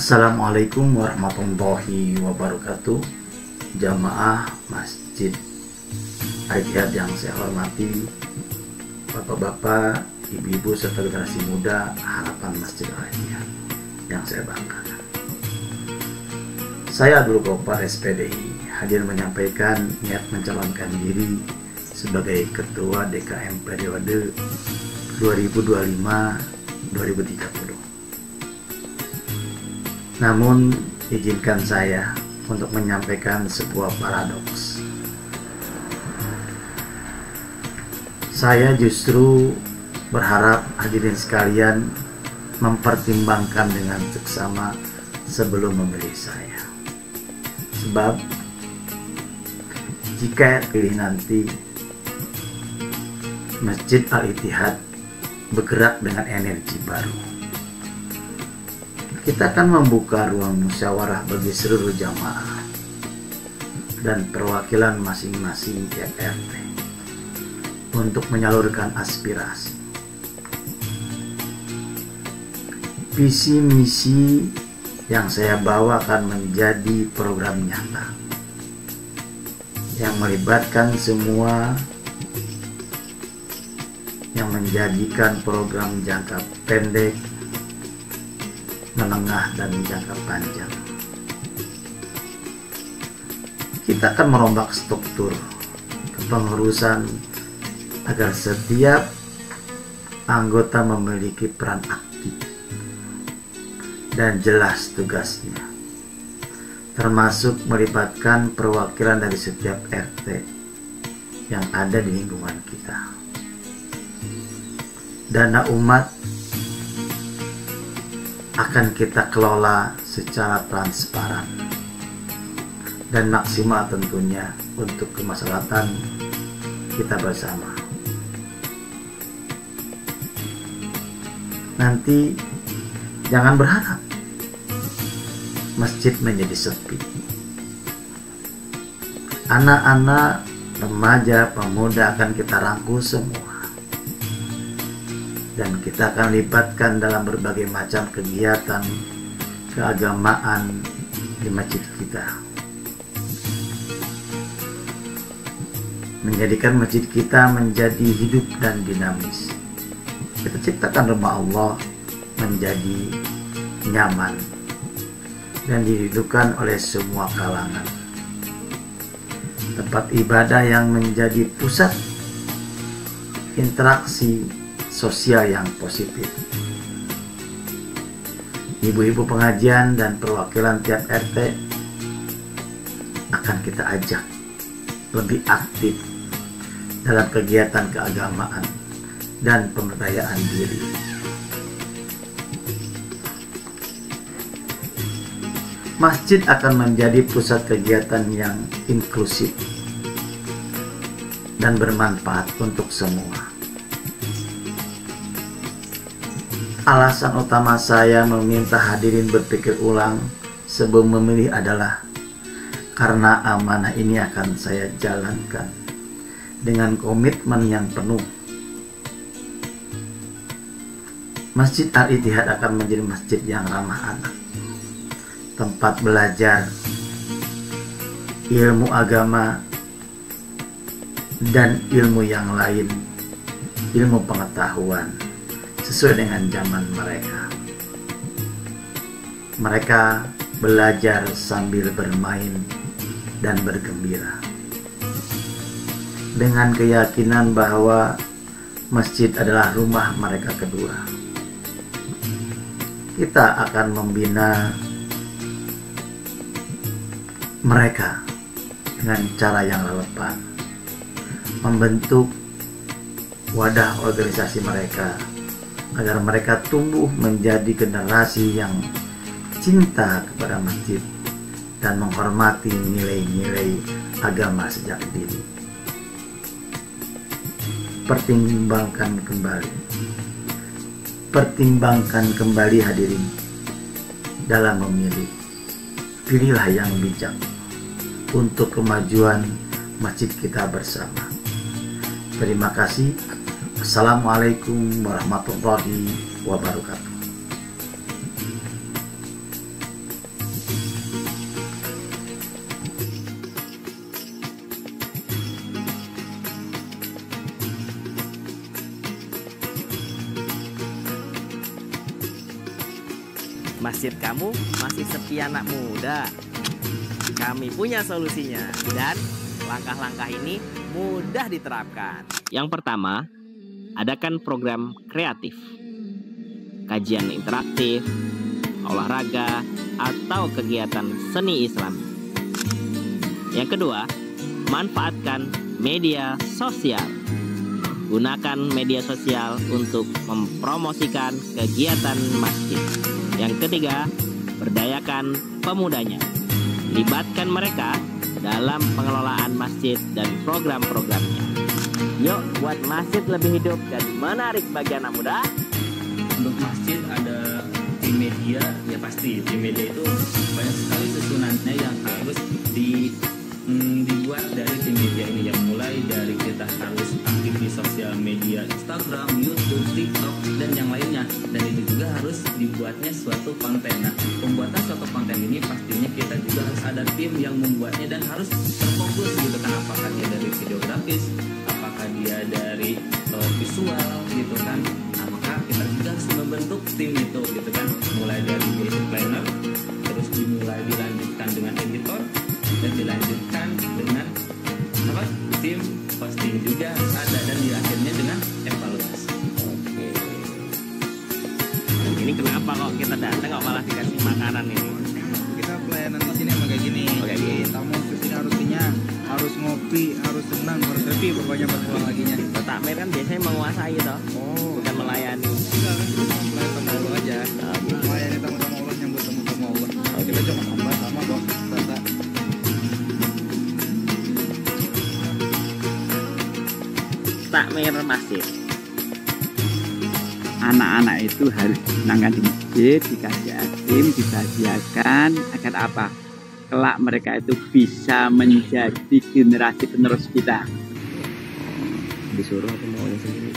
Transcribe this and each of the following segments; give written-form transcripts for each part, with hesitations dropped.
Assalamualaikum warahmatullahi wabarakatuh. Jamaah Masjid Al-Ittihad yang saya hormati, bapak-bapak, ibu-ibu, serta generasi muda harapan Masjid Al-Ittihad yang saya banggakan. Saya Abdul Ghaffar SPDI hadir menyampaikan niat mencalonkan diri sebagai Ketua DKM periode 2025-2030. Namun izinkan saya untuk menyampaikan sebuah paradoks. Saya justru berharap hadirin sekalian mempertimbangkan dengan seksama sebelum memilih saya. Sebab jika pilih nanti, Masjid Al-Ittihad bergerak dengan energi baru. Kita akan membuka ruang musyawarah bagi seluruh jamaah dan perwakilan masing-masing tiap RT untuk menyalurkan aspirasi. Visi misi yang saya bawa akan menjadi program nyata yang melibatkan semua, yang menjadikan program jangka pendek, menengah, dan jangka panjang. Kita akan merombak struktur kepengurusan agar setiap anggota memiliki peran aktif dan jelas tugasnya, termasuk melibatkan perwakilan dari setiap RT yang ada di lingkungan kita. Dana umat akan kita kelola secara transparan dan maksimal tentunya untuk kemaslahatan kita bersama. Nanti jangan berharap masjid menjadi sepi. Anak-anak, remaja, pemuda akan kita rangkul semua, dan kita akan libatkan dalam berbagai macam kegiatan keagamaan di masjid kita, menjadikan masjid kita menjadi hidup dan dinamis. Kita ciptakan rumah Allah menjadi nyaman dan dihidupkan oleh semua kalangan, tempat ibadah yang menjadi pusat interaksi sosial yang positif. Ibu-ibu pengajian dan perwakilan tiap RT akan kita ajak lebih aktif dalam kegiatan keagamaan dan pemberdayaan diri. Masjid akan menjadi pusat kegiatan yang inklusif dan bermanfaat untuk semua. Alasan utama saya meminta hadirin berpikir ulang sebelum memilih adalah karena amanah ini akan saya jalankan dengan komitmen yang penuh. Masjid Al-Ittihad akan menjadi masjid yang ramah anak, tempat belajar ilmu agama dan ilmu yang lain, ilmu pengetahuan sesuai dengan zaman mereka. Mereka belajar sambil bermain dan bergembira, dengan keyakinan bahwa masjid adalah rumah mereka kedua. Kita akan membina mereka dengan cara yang relevan, membentuk wadah organisasi mereka agar mereka tumbuh menjadi generasi yang cinta kepada masjid dan menghormati nilai-nilai agama sejak dini. Pertimbangkan kembali hadirin dalam memilih. Pilihlah yang bijak untuk kemajuan masjid kita bersama. Terima kasih. Assalamualaikum warahmatullahi wabarakatuh. Masjid kamu masih sepi anak muda? Kami punya solusinya dan langkah-langkah ini mudah diterapkan. Yang pertama, adakan program kreatif, kajian interaktif, olahraga, atau kegiatan seni Islam. Yang kedua, manfaatkan media sosial. Gunakan media sosial untuk mempromosikan kegiatan masjid. Yang ketiga, berdayakan pemudanya. Libatkan mereka dalam pengelolaan masjid dan program-programnya. Yuk, buat masjid lebih hidup dan menarik bagi anak muda. Untuk masjid ada tim media, ya pasti tim media itu banyak sekali susunannya yang harus dibuat dari tim media ini, yang mulai dari kita harus aktif di sosial media Instagram, YouTube, TikTok, dan yang lainnya. Dan itu juga harus dibuatnya suatu konten. Nah, pembuatan suatu konten ini pastinya kita juga harus ada tim yang membuatnya dan harus terfokus gitu kan, apakah dia dari videografis, apakah dia dari visual gitu kan. Nah, maka kita juga harus membentuk tim itu gitu kan, mulai dari basic planner, terus dimulai dilanjutkan dengan editor, dan dilanjutkan dengan apa, tim posting juga harus ada, dan di akhirnya dengan evaluasi. Oke. Ini kenapa kok kita datang kok malah dikasih makanan ini? Kita pelayanan di sini emang kayak gini. Oke, Jadi gini. tamu ke sini harus kenyang, harus ngopi, harus senang, harus happy pokoknya pas pulang laginya. Kalau takmir kan biasanya menguasai toh, bukan melayani. Enggak kan, cuma melayani tamu Allah aja. Oh, gitu. Melayani tamu-tamu Allah, nyambut tamu-tamu Allah. Kita cuma tambah sama kok, tata. Takmir masjid. Anak-anak itu harus disenangkan di masjid, dikasih asim, dibahagiakan agar apa? Kelak mereka itu bisa menjadi generasi penerus kita. Disuruh atau maunya sendiri?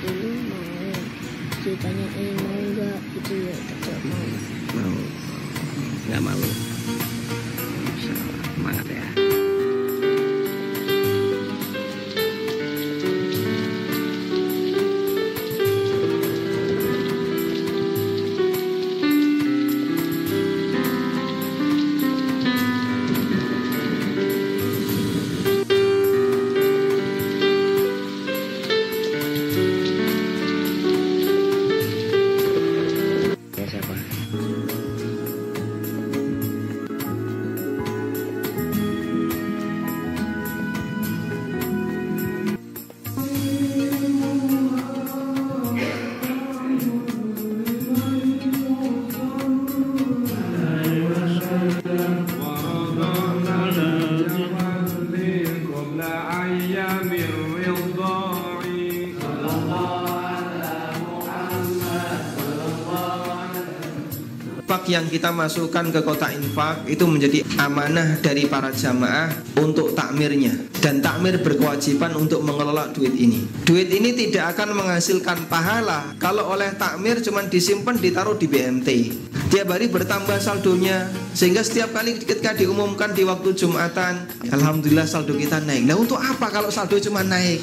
Dulu mau ceritanya mau nggak gitu ya, tetap mau. Mau. Nggak malu. Masya Allah, semangat ya. Ya siapa? Infak yang kita masukkan ke kotak infak itu menjadi amanah dari para jamaah untuk takmirnya, dan takmir berkewajiban untuk mengelola duit ini. Duit ini tidak akan menghasilkan pahala kalau oleh takmir cuma disimpan ditaruh di BMT. Tiap hari bertambah saldonya, sehingga setiap kali ketika diumumkan di waktu Jumatan, alhamdulillah saldo kita naik. Nah, untuk apa kalau saldo cuma naik?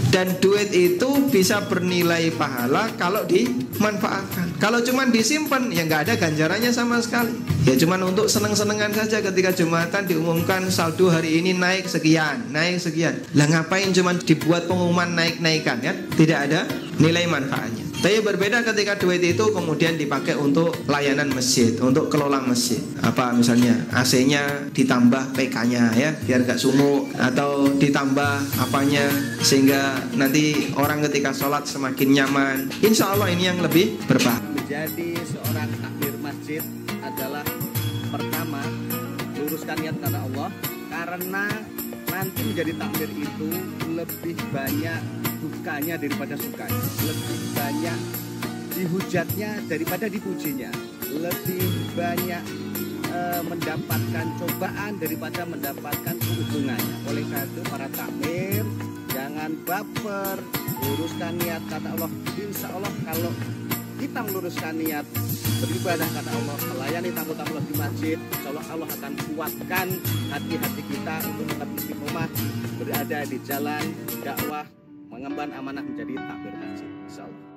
Dan duit itu bisa bernilai pahala kalau dimanfaatkan. Kalau cuma disimpan, ya nggak ada ganjarannya sama sekali. Ya cuma untuk seneng-senengan saja ketika Jumatan diumumkan saldo hari ini naik sekian, naik sekian. Lah ngapain cuma dibuat pengumuman naik-naikan ya? Tidak ada nilai manfaatnya. Tapi berbeda ketika duit itu kemudian dipakai untuk layanan masjid, untuk kelola masjid. Apa misalnya AC-nya ditambah PK-nya ya, biar gak sumuk, atau ditambah apanya sehingga nanti orang ketika sholat semakin nyaman. Insya Allah ini yang lebih berpahala. Menjadi seorang takmir masjid adalah pertama, luruskan niat karena Allah, karena nanti menjadi takmir itu lebih banyak dukanya daripada sukanya, lebih banyak dihujatnya daripada dipujinya, lebih banyak mendapatkan cobaan daripada mendapatkan keuntungannya. Oleh karena itu para takmir jangan baper, luruskan niat kata Allah. Insya Allah kalau kita meluruskan niat beribadah kata Allah, melayani tamu-tamu di masjid, insya Allah Allah akan kuatkan hati-hati kita untuk tetap istiqomah berada di jalan dakwah mengemban amanah menjadi takmir masjid. Insya Allah.